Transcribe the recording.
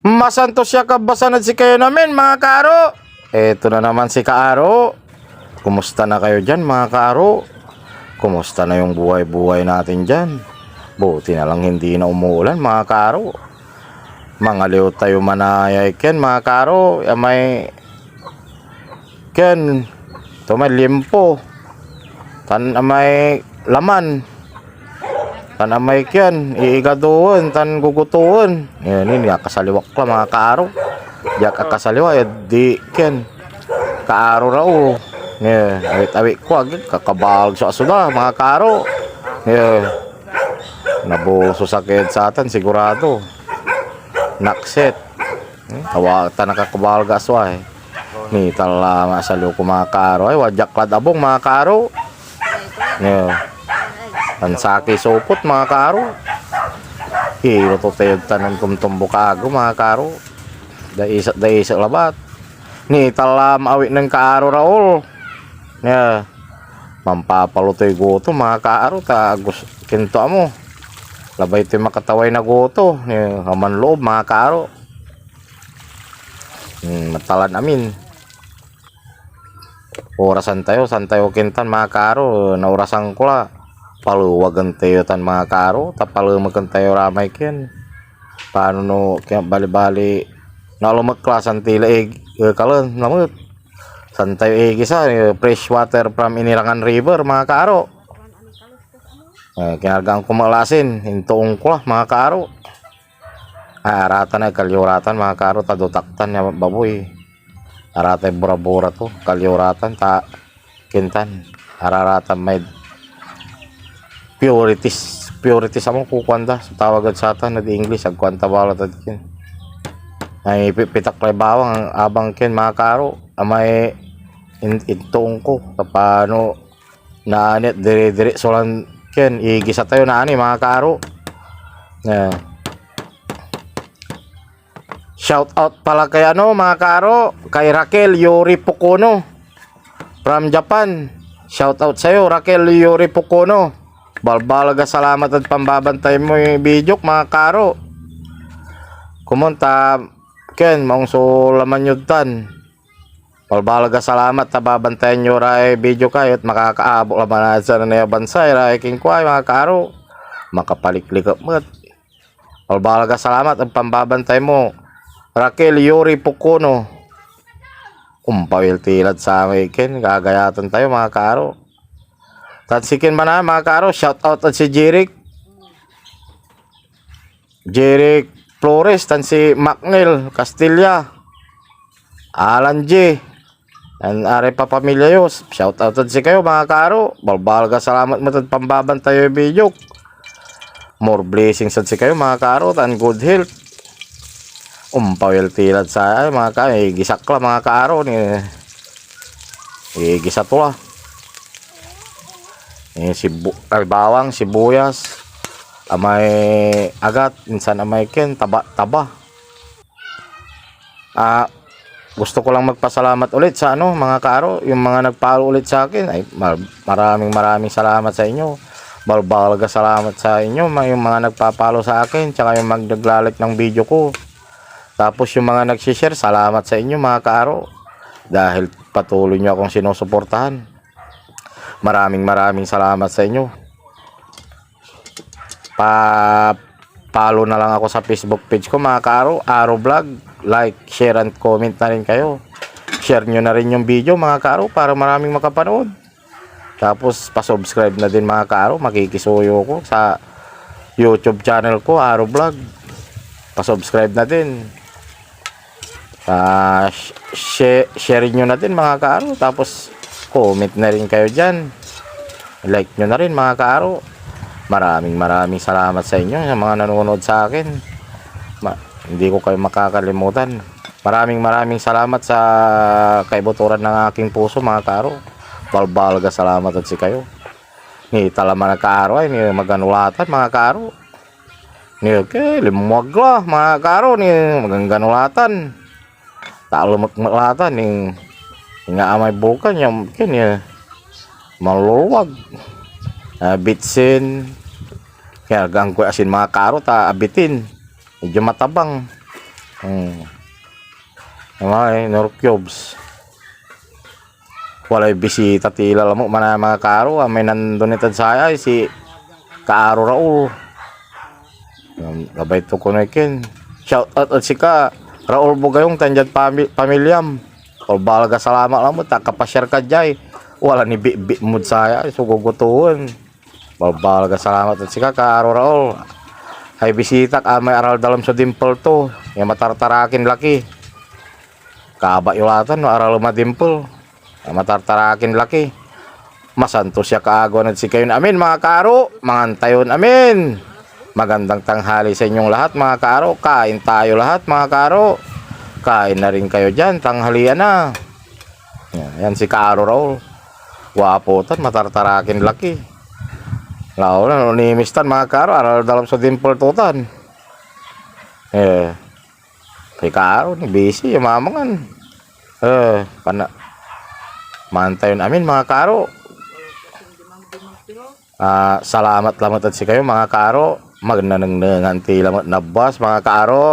Masantos siya kabasanad si kayo namin mga kaaro. Eto na naman si Kaaro. Kumusta na kayo dyan mga kaaro? Kumusta na yung buhay-buhay natin dyan? Buti na lang hindi na umuulan mga kaaro. Mga liw tayo manayay ken mga kaaro. May ken ito may limpo. Tan may laman. Tan amay kyan, iigaduon, tan gugutuon. Yan, ini kasaliwak la mga kaaro. Diyak kasaliwa, di kyan. Kaaro raw. Yan, awit-awit ko, agad, kakabalag sa asuda, mga kaaro. Yan, nabuso sakit sa atan, sigurado. Nakset. Tawag, tan nakakabalag aswa eh. Ni tala masaliw ko mga kaaro. Ay, wadyak ladabong mga kaaro. Yan. Tansaki sopot mga karo. Hiro to tayo tanan kumtumbo kago mga karo. Daisa labat. Ni talam awit ng karo raol. Ya. Mampapalutoy goto mga karo ta agus kinto amo. Labay ti makataway na goto. Ni haman loob mga karo. Matalan amin. Orasan tayo kintan mga karo. Naurasan ko la. Paluwagan tayo tan mga karo, tapalumagan tayo ramay ken. Paano no kaya bali-bali nalumakklasan tila kalan lamut. San tayo gisa fresh water from Inirangan River mga karo. Kinargang kumalasin hintuong ko mga karo. Aratan ay kalyuratan mga karo tadutaktan ya baboy. Arata bura-bura to kalyuratan ta kintan. Araratan may purities amo kukwanda so tawagan sa atan na di English agkwanta bala tadkin ay pitak lay bawang abang ken mga karo amay intong ko tapano na anet dire solan ken igisa tayo na ani mga karo. Shout out pala kay mga karo kay Raquel Yuri Pukono from Japan. Shout out sayo Raquel Yuri Pukono. Balbalaga salamat at pambabantay mo yung video mga karo. Kumunta ken maong sulaman yutan. Balbalaga salamat ta babantayan nyo ray video kayo at makakaabok laman sa na bansay ray king kway mga karo. Makapaliklikap mo. Balbalaga salamat at pambabantay mo Raquel Yuri Pukono. Umpawil tilad sa amin ken gagayatan tayo mga karo. Tansikin man na mga karo, shout out at si Jeric Flores, tan si Macnel Castilla, Alan J, and are pa pamilya yos. Shout out at si kayo mga karo. Balbalga salamat mo at pambabantay yung video. More blessings at si kayo mga karo, tan good health. Umpawil tilad sa ay mga karo, gisak la mga karo ni gisa to la. Bawang, sibuyas, amay agat, minsan amay ken taba. Gusto ko lang magpasalamat ulit sa mga karo, yung mga nagpalo ulit sa akin. Ay maraming salamat sa inyo. Balbalaga salamat sa inyo yung mga nagpapalo sa akin, tsaka yung naglalike ng video ko. Tapos yung mga nagsi-share, salamat sa inyo mga karo. Dahil patuloy nyo akong sinusuportahan. Maraming salamat sa inyo. Follow na lang ako sa Facebook page ko mga karo, Aro Vlog. Like, share and comment na rin kayo. Share nyo na rin yung video mga karo para maraming makapanood. Tapos pa-subscribe na din mga karo. Makikisuyo ko sa YouTube channel ko, Aro Vlog. Pa-subscribe na din. Share nyo na din mga karo. Tapos comment na rin kayo dyan. Like nyo na rin mga kaaro. Maraming salamat sa inyo sa mga nanonood sa akin. Hindi ko kayo makakalimutan. Maraming salamat sa kaibuturan ng aking puso mga kaaro. Balbalaga salamat at si kayo. Ni talaman na kaaro ay ni maganulatan mga kaaro. Ni limuwag la mga kaaro ni maganganulatan. Talumaklatan ni nga amay bukan yung kanya maluluwag bitsin kaya gang ko asin mga karo ta abitin medyo matabang Mga Norcubes. Walay bisita tila mo man mga kaaro. May nandun itad saya si Kaaro Raul. Gabay to ko na ikin. Shout out at si ka Raul Bugayong tanjad pamilyam. O balaga salamat lang mo. Takapashare ka jay. Wala ni bi mood saya. Sugugutuhon. Balaga salamat at si ka Kaaro Raul. Hay bisita may aral dalam sa dimple to. Yung matartarakin laki. Kaba yulatan no aral dimple. Matartarakin laki. Masanto siya kaagwan at si kayon amin mga kaaro. Mangantayon amin. Magandang tanghali sa inyong lahat mga kaaro. Kain tayo lahat mga kaaro. Kain na rin kayo dyan. Tanghalian na. Yan si Kaaro Raul. Wapotan matartarakin laki. Lao na nimistan mga kaaro. Aral dalam sa dimple tutan. Kay Kaaro ni busy yung mamangan. Mantayon amin mga kaaro. Salamat lamat at si kayo mga kaaro. Magnanang tila nabas mga kaaro.